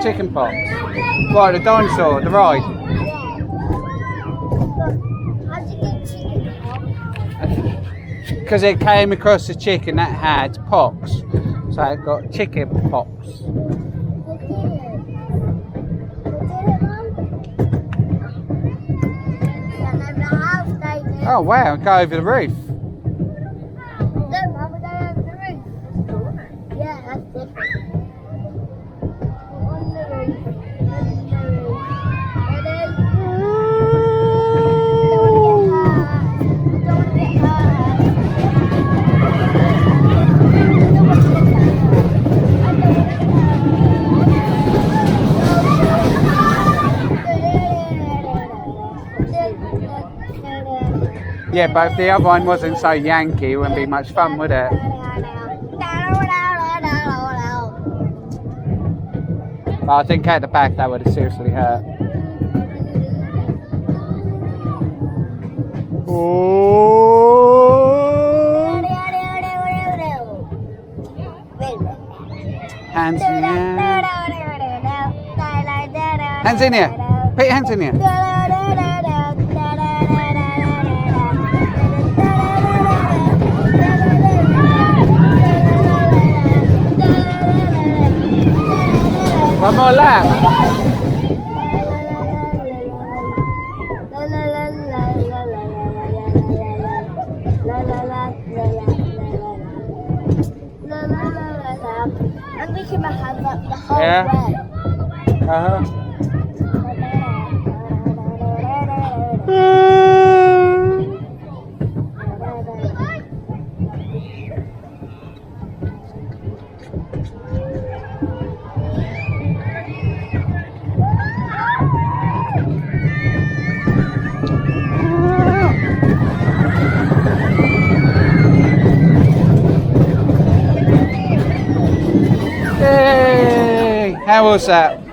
chicken pox. Right, the dinosaur, the ride. How did you get chicken pox? Because it came across a chicken that had pox. So it got chicken pox. Oh wow, go over the roof. No, Mum, we're going over the roof. Yeah, that's different. On the roof. On the roof. Ready? Don't get hurt. Don't get hurt. Yeah, but if the other one wasn't so Yankee, it wouldn't be much fun, would it? But I think at the back that would have seriously hurt. Oh. Hands in the air. Hands in here. Put your hands in here. One more lap. I'm making my hands up the whole Yeah. way. Yay! How was that?